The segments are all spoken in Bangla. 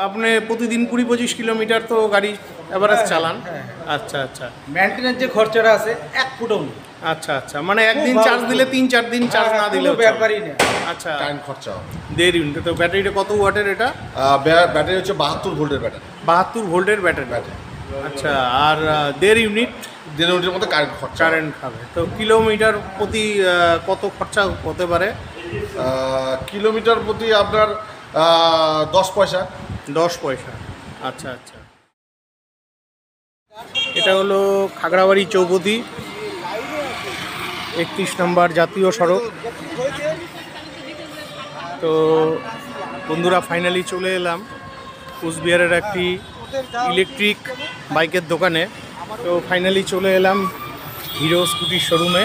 আপনি প্রতিদিন 20-25 কিলোমিটার তো গাড়ি এভারেজ চালান? আচ্ছা আচ্ছা। মেইনটেনেন্স যে খরচাটা আছে 1 ফুটও নেই। আচ্ছা আচ্ছা, মানে একদিন চার্জ দিলে 3-4 দিন চার্জ না দিলে ব্যাপারই না। আচ্ছা, কারেন্ট খরচা হবে। 1.5 ইউনিট। তো ব্যাটারিটা কত ওয়াটের এটা? ব্যাটারি হচ্ছে 72 ভোল্টের ব্যাটারি। 72 ভোল্টের ব্যাটারি। আচ্ছা, আর 1.5 ইউনিট 1.5 ইউনিটের মধ্যে কারেন্ট খাবে। তো কিলোমিটার প্রতি কত খরচা হতে পারে? কিলোমিটার প্রতি আপনার 10 পয়সা। 10 পয়সা। আচ্ছা আচ্ছা। এটা হলো খাগড়াবাড়ি চৌপতি 31 নম্বর জাতীয় সড়ক। তো বন্ধুরা, ফাইনালি চলে এলাম কোচবিহারের একটি ইলেকট্রিক বাইকের দোকানে। তো ফাইনালি চলে এলাম হিরো স্কুটির শোরুমে।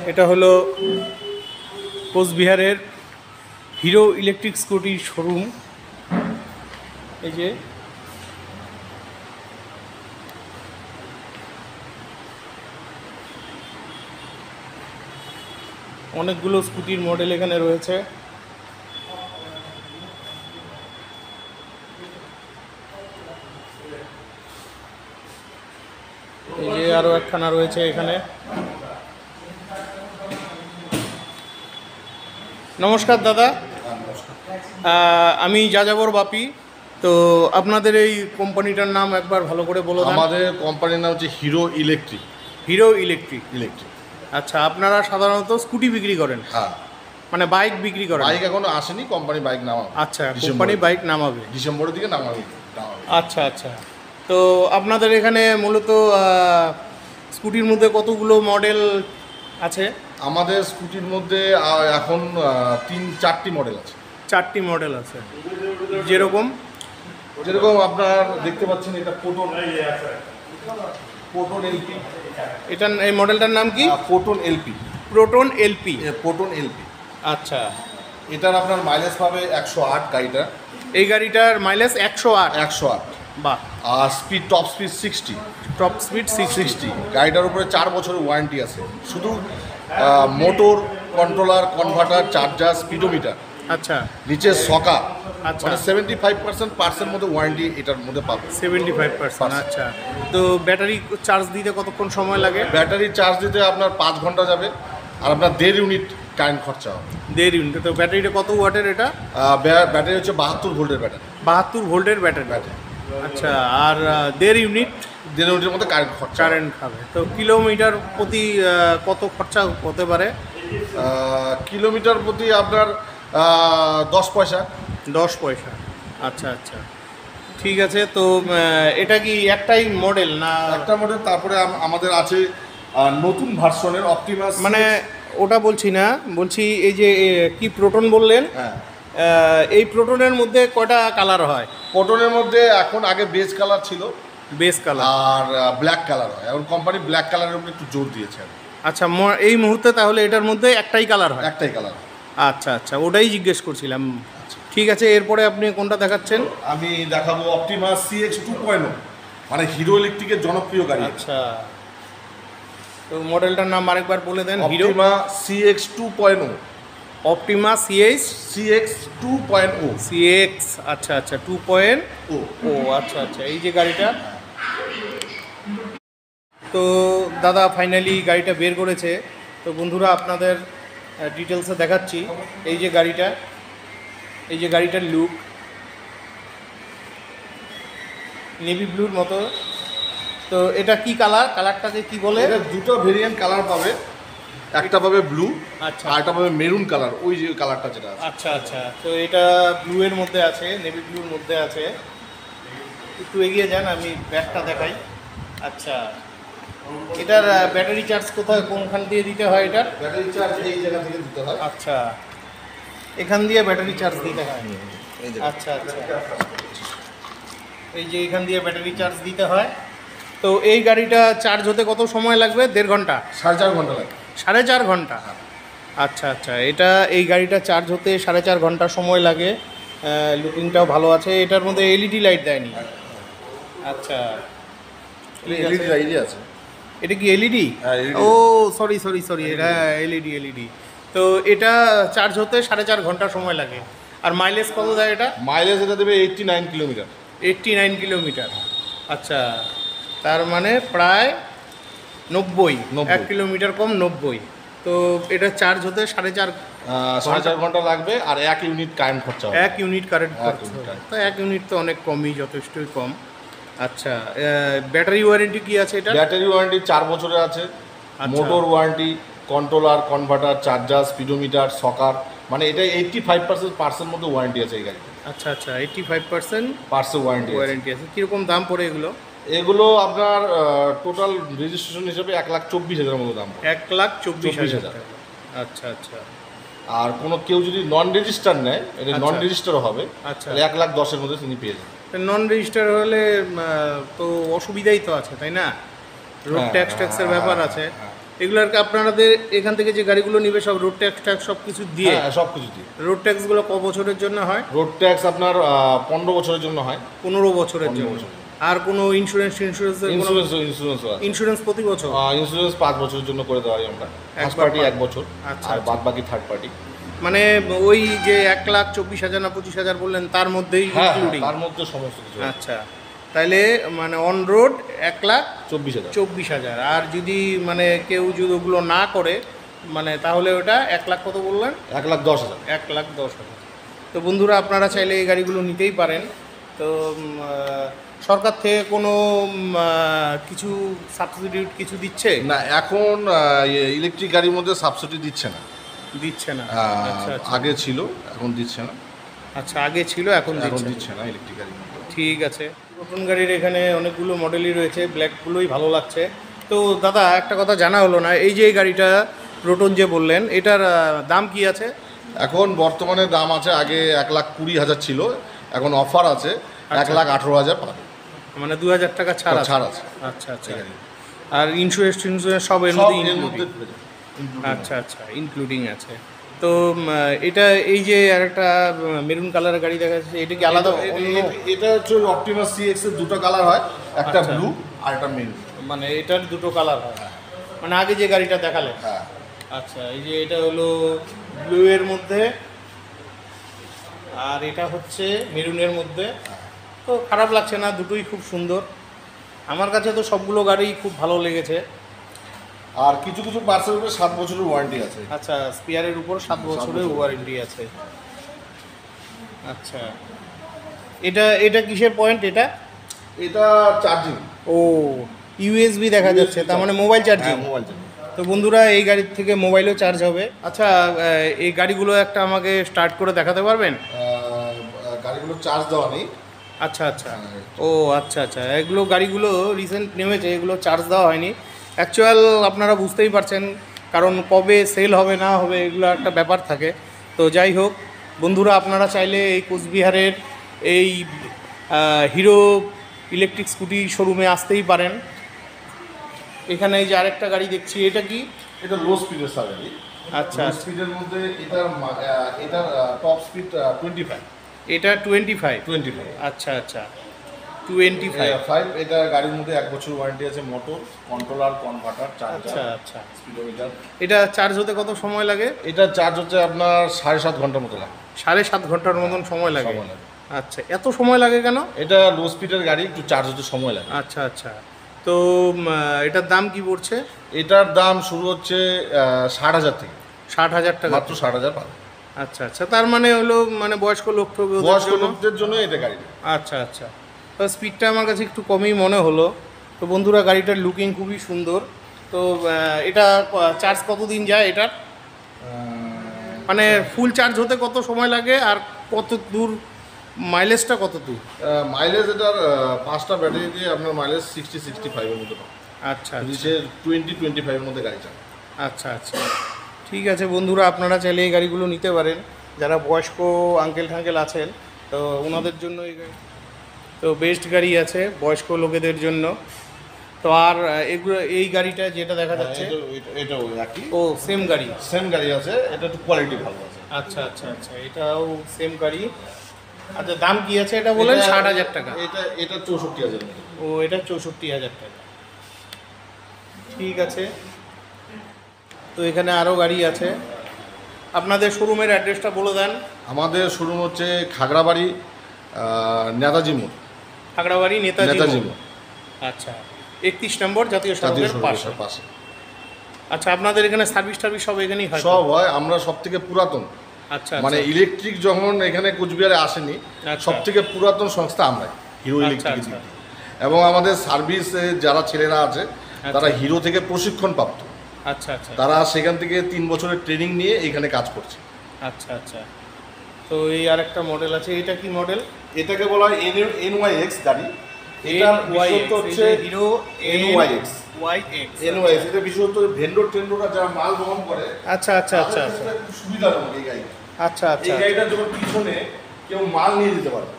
এটা হলো কোচবিহারের হিরো ইলেকট্রিক স্কুটির শোরুম। এই যে অনেকগুলো স্কুটির মডেল এখানে রয়েছে। এই যে আরো একখানা রয়েছে এখানে। নমস্কার দাদা, আমি যাযাবর বাপি। তো আপনাদের এই কোম্পানিটার নাম একবার ভালো করে বলো। আমাদের কোম্পানির নাম হচ্ছে hero electric. Hero electric. Electric. আচ্ছা, আপনারা সাধারণত স্কুটি বিক্রি করেন? হ্যাঁ, মানে বাইক বিক্রি করেন? বাইক এখনো আসেনি, কোম্পানি বাইক নামাবে। আচ্ছা, কোম্পানি বাইক নামাবে ডিসেম্বরের দিকে নামাবে। আচ্ছা আচ্ছা। তো আপনাদের এখানে মূলত স্কুটির মধ্যে কতগুলো মডেল আছে? আমাদের স্কুটির মধ্যে এখন 3-4টি মডেল আছে। 4টি মডেল আছে। যেরকম আপনার দেখতে পাচ্ছেন, এটা প্রোটন এলপি। এটা এই মডেলটার নাম কি? Proton LP. Proton LP. Proton LP. আচ্ছা, এটার আপনার মাইলেজ পাবে 108 গাড়িটা। এই গাড়িটার মাইলেজ 108? 108। বাহ। আর টপ স্পিড 60। Top speed 60। গাড়িটার উপরে 4 বছরের ওয়ারেন্টি আছে। শুধু motor, controller, converter, charger, speedometer, আচ্ছা, নিচে সকা, আচ্ছা, মানে 75% মধ্যে ওয়ারেন্টি এটার মধ্যে পাবে। 75%। আচ্ছা। তো ব্যাটারি চার্জ দিতে কতক্ষণ সময় লাগে? ব্যাটারি চার্জ দিতে আপনার 5 ঘন্টা যাবে, আর আপনার 1.5 ইউনিট কারেন্ট খরচা হবে। 1.5 ইউনিট। তো ব্যাটারিটা কত ওয়াটের এটা? ব্যাটারি হচ্ছে 72 ভোল্টের ব্যাটারি। 72 ভোল্টের ব্যাটারি। আচ্ছা, আর 1.5 ইউনিট 1.5 ইউনিটের মধ্যে কারেন্ট খাবে। তো কিলোমিটার প্রতি কত খরচা হতে পারে? কিলোমিটার প্রতি আপনার 10 পয়সা। 10 পয়সা। আচ্ছা আচ্ছা, ঠিক আছে। তো এটা কি একটাই মডেল না? একটা মডেল। তারপরে আমাদের আছে নতুন ভার্সনের অপটিমাস। মানে ওটা বলছি না, বলছি এই যে কি প্রোটন বললেন, হ্যাঁ, এই প্রোটনের মধ্যে কয়টা কালার হয়? প্রোটনের মধ্যে এখন আগে বেজ কালার ছিল, বেস কালার, আর ব্ল্যাক কালার হয়। এখন কোম্পানি ব্ল্যাক কালারের উপরে একটু জোর দিয়েছে। আচ্ছা, এই মুহূর্তে তাহলে এটার মধ্যে একটাই কালার হয়? একটাই কালার। আচ্ছা আচ্ছা, ওটাই জিজ্ঞেস করছিলাম। ঠিক আছে, এরপরে আপনি কোনটা দেখাচ্ছেন? আমি দেখাবো অপটিমাস CX 2.0, মানে হিরো ইলেকট্রিকের জনপ্রিয় গাড়ি। আচ্ছা, তো মডেলটার নাম আরেকবার বলে দেন। Hero CX 2.0। Optima CX 2.0। CX। আচ্ছা আচ্ছা, 2.0। ও আচ্ছা আচ্ছা, এই যে গাড়িটা। তো দাদা ফাইনালি গাড়িটা বের করেছে। তো বন্ধুরা, আপনাদের ডিটেলসে দেখাচ্ছি। এই যে গাড়িটা, এই যে গাড়িটার লুক নেভি ব্লুর মতো। তো এটা কি কালার? কালারটাকে কি বলে? এটা দুটো ভেরিয়েন্ট কালার পাবে। একটা পাবে ব্লু, আচ্ছা, আর একটা পাবে মেরুন কালার। ওই যে কালারটা যেটা আছে। আচ্ছা আচ্ছা। তো এটা ব্লু এর মধ্যে আছে, নেভি ব্লুর মধ্যে আছে। একটু এগিয়ে যান, আমি ব্যাগটা দেখাই। আচ্ছা, এটার ব্যাটারি চার্জ কোথায়, কোনখান দিয়ে দিতে হয়? এটার ব্যাটারি চার্জ এই জায়গা থেকে দিতে হয়। আচ্ছা, এখান দিয়ে ব্যাটারি চার্জ দিতে হয়। আচ্ছা আচ্ছা, এই যে এখান দিয়ে ব্যাটারি চার্জ দিতে হয়। তো এই গাড়িটা চার্জ হতে কত সময় লাগবে? 1.5 ঘন্টা? 4.5 ঘন্টা লাগে। 4.5 ঘন্টা। আচ্ছা আচ্ছা, এটা এই গাড়িটা চার্জ হতে 4.5 ঘন্টা সময় লাগে। লুকিংটাও ভালো আছে। এটার মধ্যে এলইডি লাইট দেয়নি? আচ্ছা, এলইডি লাইট আছে। এটা কি এলইডি? ও সরি সরি সরি, এটা এলইডি। তো এটা চার্জ হতে 4.5 ঘন্টা সময় লাগে। আর মাইলেজ কত দেয় এটা? মাইলেজ এটা দেবে 89 কিলোমিটার। 89 কিলোমিটার। আচ্ছা, তার মানে প্রায় 90, 1 কিলোমিটার কম 90। তো এটা চার্জ হতে 4.5 ঘন্টা লাগবে, আর 1 ইউনিট কারেন্ট খরচা হবে। 1 ইউনিট কারেন্ট এক খরচ ইউনিট হবে। তো 1 ইউনিট তো অনেক কমই, যথেষ্টই কম। আচ্ছা, ব্যাটারি ওয়ারেন্টি কি আছে এটা? ব্যাটারি ওয়ারেন্টি 4 বছরের আছে। আচ্ছা। Motor warranty, controller, converter, charger, speedometer, shocker, মানে এটা 85% পার্সের মধ্যে ওয়ারেন্টি আছে এই গাড়িতে। আচ্ছা আচ্ছা, 85% পার্সের ওয়ারেন্টি ওয়ারেন্টি আছে। কীরকম দাম পড়ে এগুলো? এগুলো আপনার টোটাল রেজিস্ট্রেশন হিসেবে 1,24,000 মতো দাম পড়ে। 1,24,000 টাকা। আচ্ছা আচ্ছা আর কেউ যদি নন রেজিস্টার নেয়, এটা আচ্ছা। নন রেজিস্টারও হবে, আচ্ছা। তাহলে 1,10,000 মধ্যে তিনি পেয়ে যাবেন। নন রেজিস্টার হলে তো অসুবিধাই তো আছে, তাই না? রোড হ্যাঁ, ট্যাক্সের ব্যাপার আছে। হ্যাঁ। এগুলোর আপনাদের এখান থেকে যে গাড়িগুলো নিবে সব রোড ট্যাক্স সব কিছু দিয়ে? হ্যাঁ, সব কিছু দিয়ে। রোড ট্যাক্সগুলো ক বছরের জন্য হয়? রোড ট্যাক্স আপনার 15 বছরের জন্য হয়। 15 বছরের 15 জন্য। বছর। আর কোনো ইন্স্যুরেন্স ইন্স্যুরেন্সও আছে। ইন্স্যুরেন্স প্রতি বছর? ইন্স্যুরেন্স 5 বছরের জন্য করে দেওয়া হয় আমরা। ফার্স্ট একবার পার্টি 1 বছর, আচ্ছা, আর আচ্ছা। বাদ বাকি থার্ড পার্টি। মানে ওই যে 1,24,000 না 25,000 বললেন, তার মধ্যেই হ্যাঁ, ইনক্লুডিং? তার মধ্যে সমস্ত কিছু। আচ্ছা, তাইলে মানে অন রোড 1,24,000। 1,24,000। আর যদি মানে কেউ যদি ওগুলো না করে, মানে তাহলে ওটা 1,00,000 কত বললেন? 1,10,000। 1,10,000। তো বন্ধুরা, আপনারা চাইলে এই গাড়িগুলো নিতেই পারেন। তো সরকার থেকে কোনো কিছু সাবসিডিউট কিছু দিচ্ছে? না, এখন ইলেকট্রিক গাড়ির মধ্যে সাবসিডি দিচ্ছে না। দিচ্ছে না? আচ্ছা আচ্ছা। আগে ছিল, এখন দিচ্ছে না। আচ্ছা, আগে ছিল, এখন এখন দিচ্ছে দিচ্ছে না ইলেকট্রিক গাড়ির মধ্যে। ঠিক আছে। নতুন গাড়ির এখানে অনেকগুলো মডেলই রয়েছে, ব্ল্যাকগুলোই ভালো লাগছে। তো দাদা, একটা কথা জানা হলো না, এই যে এই গাড়িটা প্রোটন যে বললেন, এটার দাম কি আছে? এখন বর্তমানে দাম আছে, আগে 1,20,000 ছিল, এখন অফার আছে আচ্ছা। 1,18,000 পাবে। মানে 2,000 টাকা ছাড় ছাড় আছে। আচ্ছা আচ্ছা। এই গাড়ি। আর ইন্স্যুরেন্স সব এর সব মধ্যে এর including? মধ্যে পেয়ে যাবে। আচ্ছা আচ্ছা, ইনক্লুডিং আছে। তো এটা এই যে আরেকটা মেরুন কালারের গাড়ি দেখা যাচ্ছে, এটা কি আলাদা? এটা হচ্ছে অপটিমাস CX এর দুটো কালার হয়, একটা আচ্ছা। ব্লু আর একটা মেরুন। মানে এটার দুটো কালার হয়? মানে আগে যে গাড়িটা দেখালে? হ্যাঁ। আচ্ছা, এই যে এটা হলো ব্লু এর মধ্যে, আর এটা হচ্ছে মেরুনের মধ্যে। তো খারাপ লাগছে না, দুটোই খুব সুন্দর। আমার কাছে তো সবগুলো গাড়ি খুব ভালো লেগেছে। আর কিছু কিছু পার্সেল উপরে 7 বছরের ওয়ারেন্টি আছে। আচ্ছা, স্পিয়ারের উপর 7 বছরের ওয়ারেন্টি আছে। আচ্ছা, এটা কিসের পয়েন্ট এটা? এটা চার্জিং। ও, ইউএসবি দেখা যাচ্ছে, তার মানে মোবাইল চার্জিং। Mobile charging. তো বন্ধুরা, এই গাড়ির থেকে মোবাইলও চার্জ হবে। আচ্ছা, এই গাড়িগুলো একটা আমাকে স্টার্ট করে দেখাতে পারবেন? গাড়িগুলো চার্জ দেওয়া নেই। আচ্ছা আচ্ছা। ও আচ্ছা আচ্ছা, এগুলো গাড়িগুলো রিসেন্ট নেমেছে, এগুলো চার্জ দেওয়া হয়নি। অ্যাকচুয়াল আপনারা বুঝতেই পারছেন, কারণ কবে সেল হবে না হবে এগুলো একটা ব্যাপার থাকে। তো যাই হোক বন্ধুরা, আপনারা চাইলে এই কোচবিহারের এই হিরো ইলেকট্রিক স্কুটি শোরুমে আসতেই পারেন। এখানে এই যে আরেকটা গাড়ি দেখছি, এটা কি? এটা লো স্পিডের গাড়ি। আচ্ছা, লো স্পিডের মধ্যে এটার টপ স্পিড 25। এটা 25? 25। আচ্ছা আচ্ছা, 25। এটা গাড়ির মধ্যে 1 বছর ওয়ারেন্টি আছে, মোটর, কন্ট্রোলার, কনভার্টার, আচ্ছা চার্জার, আচ্ছা। স্পিডোমিটার। এটা চার্জ হতে কত সময় লাগে? এটা চার্জ হচ্ছে আপনার 7.5 ঘন্টার মতো লাগে। 7.5 ঘন্টার মতন সময় লাগে? সময় লাগে। আচ্ছা, এত সময় লাগে কেন? এটা লো স্পিডের গাড়ি, একটু চার্জ হতে সময় লাগে। আচ্ছা আচ্ছা। তো এটার দাম কি পড়ছে? এটার দাম শুরু হচ্ছে 60,000 থেকে। 60,000 টাকা? মাত্র 60,000 পাবে। আচ্ছা আচ্ছা, তার মানে হলো মানে বয়স্ক লোক বয়স্ক লোকদের জন্য এটা গাড়ি। আচ্ছা আচ্ছা। তো স্পিডটা আমার কাছে একটু কমই মনে হলো। তো বন্ধুরা, গাড়িটার লুকিং খুবই সুন্দর। তো এটা চার্জ কতদিন যায় এটার? মানে ফুল চার্জ হতে কত সময় লাগে, আর কত দূর মাইলেজটা কত দূর? মাইলেজ এটার 5টা ব্যাটারি দিয়ে আপনার মাইলেজ 60-65 এর মধ্যে পাবে। আচ্ছা যদি আচ্ছা। সে 20-25 এর মধ্যে গাড়ি চালায়। আচ্ছা আচ্ছা, ঠিক আছে বন্ধুরা, আপনারা চাইলে এই গাড়িগুলো নিতে পারেন। যারা বয়স্ক আঙ্কেল ঠাঙ্কেল আছেন, তো ওনাদের জন্য এই গাড়ি তো বেস্ট গাড়ি আছে বয়স্ক লোকেদের জন্য। তো আর এগুলো, এই গাড়িটা যেটা দেখা যাচ্ছে, এটাও একই। ও সেম গাড়ি? সেম গাড়ি আছে, এটা একটু কোয়ালিটি ভালো আছে। আচ্ছা আচ্ছা আচ্ছা, এটাও সেম গাড়ি। আচ্ছা, দাম কি আছে এটা বলেন? 60,000 টাকা? এটা 64,000 মতো। ও, এটা 64,000 টাকা। ঠিক আছে। তো এখানে আরও গাড়ি আছে। আপনাদের শোরুমের অ্যাড্রেসটা বলে দেন। আমাদের শোরুম হচ্ছে খাগড়াবাড়ি নেতাজি মোড়। খাগড়াবাড়ি নেতাজি নেতাজি মোড়। মোড় আচ্ছা, 31 নম্বর জাতীয় জাতীয় সড়কের পাশে। সড়কের পাশে আচ্ছা, আপনাদের এখানে সার্ভিস টার্ভিস সব এখানেই হয় তো? সব হয়। আমরা সব থেকে পুরাতন, আচ্ছা মানে আচ্ছা। ইলেকট্রিক যখন এখানে কোচবিহারে আসেনি, আচ্ছা। সব থেকে পুরাতন সংস্থা আমরাই, হিরো আচ্ছা, ইলেকট্রিক। আচ্ছা। এবং আমাদের সার্ভিসে যারা ছেলেরা আছে তারা আচ্ছা। হিরো থেকে প্রশিক্ষণ প্রাপ্ত। আচ্ছা আচ্ছা তারা সেখান থেকে 3 বছরের ট্রেনিং নিয়ে এখানে কাজ করছে। আচ্ছা আচ্ছা। তো এই আরেকটা মডেল আছে, এটা কি মডেল? এটাকে বলা হয় NYX গাড়ি। এটার বিশেষত্ব হচ্ছে হিরো NYX। YX। NYX এটা বিশেষত্ব ভেন্ডর টেন্ডররা যারা মাল বহন করে, আচ্ছা আচ্ছা আচ্ছা তাদের আচ্ছা ক্ষেত্রে খুব সুবিধাজনক এই গাড়িটা। আচ্ছা আচ্ছা এই গাড়িটা যখন পিছনে কেউ মাল নিয়ে যেতে পারবে,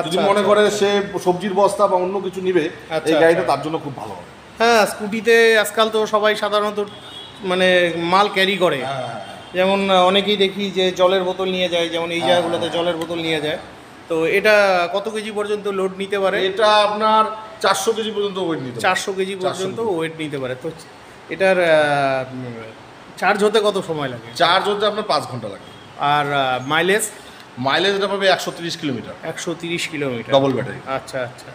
যদি আচ্ছা, মনে আচ্ছা। করে সে সবজির বস্তা বা অন্য কিছু নিবে, আচ্ছা, এই গাড়িটা আচ্ছা। তার জন্য খুব ভালো হবে। হ্যাঁ, স্কুটিতে আজকাল তো সবাই সাধারণত মানে মাল ক্যারি করে। যেমন অনেকেই দেখি যে জলের বোতল নিয়ে যায়, যেমন এই জায়গাগুলোতে জলের বোতল নিয়ে যায়। তো এটা কত কেজি পর্যন্ত লোড নিতে পারে? এটা আপনার 400 কেজি পর্যন্ত ওয়েট নিতে পারে। 400 কেজি 400 পর্যন্ত কেজি। ওয়েট নিতে পারে। তো এটার চার্জ হতে কত সময় লাগে? চার্জ হতে আপনার 5 ঘন্টা লাগে। আর মাইলেজ? মাইলেজ এটা পাবে 130 কিলোমিটার, 130 কিলোমিটার। Double battery. আচ্ছা আচ্ছা।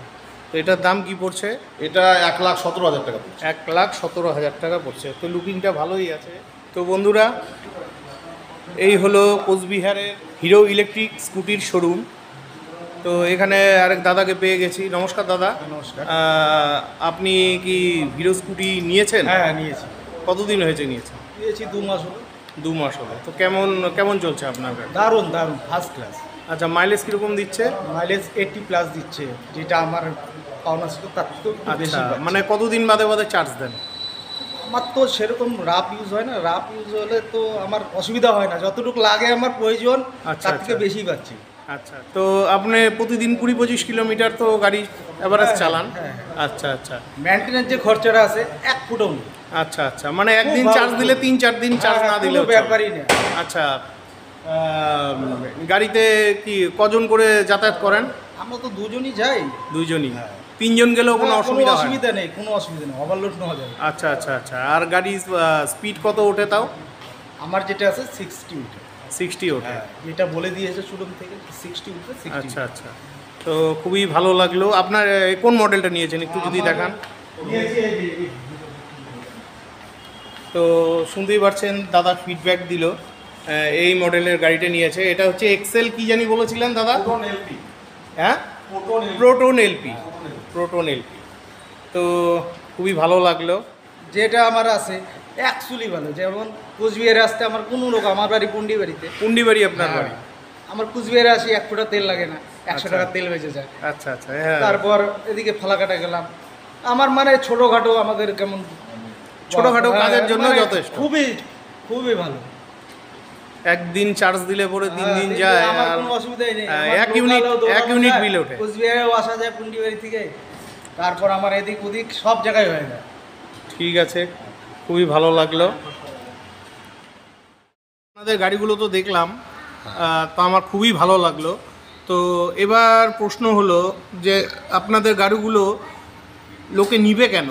তো এটার দাম কি পড়ছে? এটা 1,17,000 টাকা পড়ছে। 1,17,000 টাকা পড়ছে। তো লুকিংটা ভালোই আছে। তো বন্ধুরা, এই হলো কোচবিহারের হিরো ইলেকট্রিক স্কুটির শোরুম। তো এখানে আরেক দাদাকে পেয়ে গেছি। নমস্কার দাদা। নমস্কার। আপনি কি হিরো স্কুটি নিয়েছেন? হ্যাঁ নিয়েছি কতদিন হয়েছে নিয়েছেন? নিয়েছি 2 মাস হলো। 2 মাস হলো। তো কেমন কেমন চলছে আপনার গাড়ি? দারুণ দারুণ, ফার্স্ট ক্লাস। আচ্ছা, মাইলেজ কীরকম দিচ্ছে? মাইলেজ 80+ দিচ্ছে, যেটা আমার পাওনা ছিল তার থেকেও একটু বেশি আচ্ছা, পাচ্ছি। মানে কতদিন বাদে বাদে চার্জ দেন? আমার তো সেরকম রাফ ইউজ হয় না, রাফ ইউজ হলে তো আমার অসুবিধা হয় না, যতটুকু লাগে আমার প্রয়োজন আচ্ছা, তার থেকে আচ্ছা। বেশি পাচ্ছি। আচ্ছা, তো আপনি প্রতিদিন 20-25 কিলোমিটার তো গাড়ি এভারেজ হ্যাঁ, চালান? হ্যাঁ, আচ্ছা আচ্ছা মেনটেন্যান্স যে খরচাটা আছে 1 ফুটও নেই। আচ্ছা আচ্ছা, মানে একদিন ভালো, চার্জ দিলে 3-4 দিন চার্জ না দিলে কোনো ব্যাপারই না। আচ্ছা। গাড়িতে কি কজন করে যাতায়াত করেন? আমরা তো দুজনই যাই। দুইজনই? 3 জন গেলেও কোনো হ্যাঁ, অসুবিধা হয় না? অসুবিধা নেই, কোনো অসুবিধা নেই, ওভারলোড নেওয়া যাবে। আচ্ছা আচ্ছা আচ্ছা। আর গাড়ি স্পিড কত ওঠে তাও? আমার যেটা আছে 60 উঠে। 60 ওঠে? হ্যাঁ, যেটা বলে দিয়েছে শোরুম থেকে 60 উঠে, 60 আচ্ছা আচ্ছা। তো খুবই ভালো লাগলো। আপনার কোন মডেলটা নিয়েছেন একটু যদি দেখান? তো শুনতেই পারছেন, দাদা ফিডব্যাক দিল। এই মডেলের গাড়িটা নিয়েছে। এটা হচ্ছে এক্সেল কি জানি বলেছিলেন দাদা? হ্যাঁ, প্রোটন এলপি। Proton LP. তো খুবই ভালো লাগলো। যেটা আমার আছে অ্যাকচুয়ালি ভালো। যেমন কুচবিহারে আসতে আমার কোনো লোক, আমার বাড়ি পুন্ডিবাড়িতে। পুন্ডিবাড়ি আপনার বাড়ি? আমার কুচবিহারে আসি 1 ফুটা তেল লাগে না, 100 আচ্ছা। টাকা তেল বেঁচে যায়। আচ্ছা আচ্ছা। হ্যাঁ, তারপর এদিকে ফালাকাটা গেলাম। আমার মানে ছোটোখাটো আমাদের কেমন ছোটোখাটো কাজের জন্য মানে যথেষ্ট। খুবই খুবই ভালো। একদিন চার্জ দিলে পরে 3 দিন হ্যাঁ, যায়। আমার আর কোনো অসুবিধাই নেই। হ্যাঁ, আমার এক ইউনিট লোকালেও দৌড়ানো এক ইউনিট যায়, বিল ওঠে। কুচবিহারেও আসা যায় পুন্ডিবাড়ি থেকে। তারপর আমার এদিক ওদিক সব জায়গায় হয়ে যায়। ঠিক আছে, খুবই ভালো লাগলো। আপনাদের গাড়িগুলো তো দেখলাম, তো আমার খুবই ভালো লাগলো। তো এবার প্রশ্ন হলো যে আপনাদের গাড়িগুলো লোকে নিবে কেন?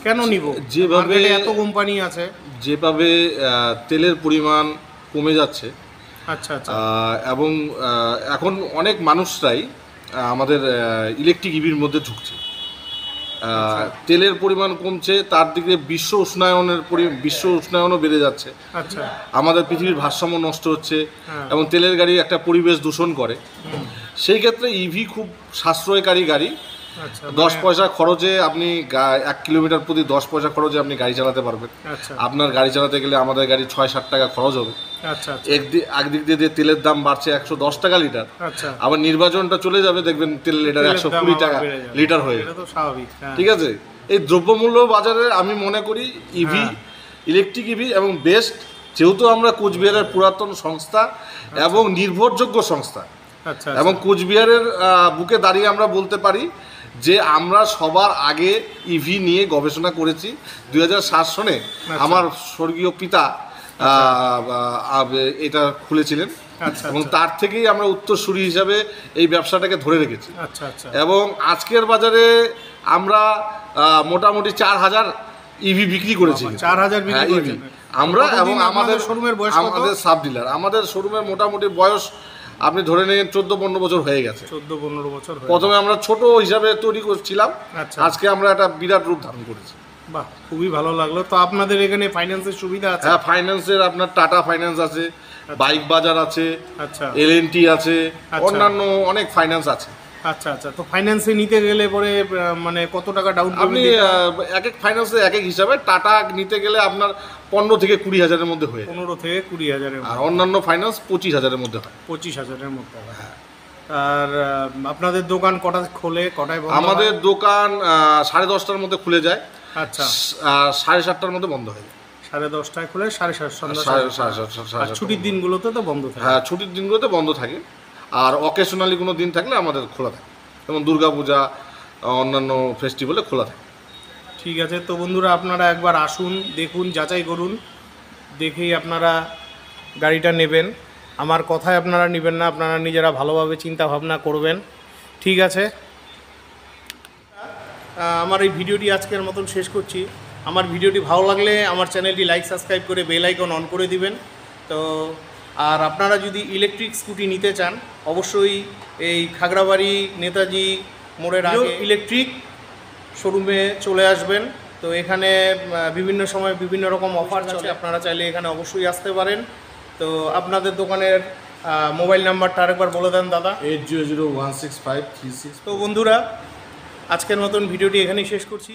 কেন নিব? যেভাবে- মার্কেটে এত কোম্পানি আছে। যেভাবে তেলের পরিমাণ কমে যাচ্ছে, আচ্ছা আচ্ছা। এবং এখন অনেক মানুষরাই আমাদের ইলেকট্রিক ইভির মধ্যে ঝুঁকছে। তেলের পরিমাণ কমছে, তার দিকে বিশ্ব উষ্ণায়নও বেড়ে যাচ্ছে। আচ্ছা আমাদের পৃথিবীর ভারসাম্য নষ্ট হচ্ছে, হ্যাঁ। এবং তেলের গাড়ি একটা পরিবেশ দূষণ করে। সেই ক্ষেত্রে ইভি খুব সাশ্রয়কারী গাড়ি। আচ্ছা। 10 পয়সা খরচে আপনি 1 কিলোমিটার প্রতি 10 পয়সা খরচে আপনি গাড়ি চালাতে পারবেন। আচ্ছা আপনার গাড়ি চালাতে গেলে আমাদের গাড়ি 6-7 টাকা খরচ হবে। আচ্ছা আচ্ছা একদিক দিয়ে যে তেলের দাম বাড়ছে 110 টাকা লিটার, আচ্ছা। আবার নির্বাচনটা চলে যাবে, দেখবেন তেলের লিটার তেলের দাম 120 আবার টাকা বেড়ে যাবে। লিটার হয়ে এটা যাবে। তো স্বাভাবিক। হ্যাঁ। ঠিক আছে, এই দ্রব্যমূল্য বাজারে আমি মনে করি ইভি, হ্যাঁ। ইলেকট্রিক ইভি এবং বেস্ট। যেহেতু আমরা কোচবিহারের পুরাতন সংস্থা এবং নির্ভরযোগ্য সংস্থা, আচ্ছা এবং কোচবিহারের বুকে দাঁড়িয়ে আমরা বলতে পারি যে আমরা সবার আগে ইভি নিয়ে গবেষণা করেছি। 2007 সনে আমার স্বর্গীয় পিতা এটা খুলেছিলেন, আচ্ছা, এবং আচ্ছা। তার থেকেই আমরা উত্তরসূরি হিসাবে এই ব্যবসাটাকে ধরে রেখেছি। আচ্ছা আচ্ছা। এবং আজকের বাজারে আমরা মোটামুটি 4000 ইভি বিক্রি করেছি। 4000 বিক্রি হ্যাঁ, করেছেন। EV আমরা কতদিন এবং আমাদের আপনাদের শোরুমের বয়স কত? আমাদের সাব ডিলার, আমাদের শোরুমের মোটামুটি বয়স আপনি ধরে নিন 14-15 বছর হয়ে গেছে। 14-15 বছর হয়ে প্রথমে আমরা ছোট হিসাবে তৈরি করছিলাম, আচ্ছা। আজকে আমরা একটা বিরাট রূপ ধারণ করেছি। বাহ, খুবই ভালো লাগলো। তো আপনাদের এখানে ফাইন্যান্সের সুবিধা আছে? হ্যাঁ, ফাইন্যান্সের আপনার টাটা ফাইন্যান্স আছে, বাইক বাজার আছে, আচ্ছা এলএনটি আছে, আচ্ছা। অন্যান্য অনেক ফাইন্যান্স আছে। আচ্ছা আচ্ছা। তো ফাইন্যান্সে নিতে গেলে পরে মানে কত টাকা ডাউন আপনি পেমেন্ট? এক এক ফাইন্যান্সে এক এক হিসাবে, টাটা নিতে গেলে আপনার 15 থেকে 20 হাজারের মধ্যে হয়ে যায়। 15 থেকে 20,000-এর আর অন্যান্য ফাইন্যান্স 25 হাজারের মধ্যে হয়। 25,000-এর মধ্যে। আর আপনাদের দোকান কটা খোলে, কটায় বন্ধ হয়? আমাদের দোকান 10:30টার মধ্যে খুলে যায়, আচ্ছা, 7:30টার মধ্যে বন্ধ হয়ে যায়। 10:30টায় খুলে 7:30 সন্ধ্যা 7:30 আর ছুটির দিনগুলোতে তো বন্ধ থাকে? হ্যাঁ, ছুটির দিনগুলোতে বন্ধ থাকে। আর অকেশনালি কোনো দিন থাকলে আমাদের খোলা থাকে, যেমন দুর্গাপূজা, অন্যান্য ফেস্টিভ্যালে খোলা থাকে। ঠিক আছে। তো বন্ধুরা, আপনারা একবার আসুন, দেখুন, যাচাই করুন, দেখেই আপনারা গাড়িটা নেবেন। আমার কথায় আপনারা নেবেন না, আপনারা নিজেরা ভালোভাবে চিন্তা ভাবনা করবেন। ঠিক আছে, আমার এই ভিডিওটি আজকের মতন শেষ করছি। আমার ভিডিওটি ভালো লাগলে আমার চ্যানেলটি লাইক, সাবস্ক্রাইব করে বেল আইকন অন করে দিবেন। তো আর আপনারা যদি ইলেকট্রিক স্কুটি নিতে চান, অবশ্যই এই খাগড়াবাড়ি নেতাজি মোড়ের আগে ইলেকট্রিক শোরুমে চলে আসবেন। তো এখানে বিভিন্ন সময় বিভিন্ন রকম অফার আছে, আপনারা চাইলে এখানে অবশ্যই আসতে পারেন। তো আপনাদের দোকানের মোবাইল নাম্বারটা আরেকবার বলে দেন দাদা। 80016536। তো বন্ধুরা, আজকের মতন ভিডিওটি এখানেই শেষ করছি।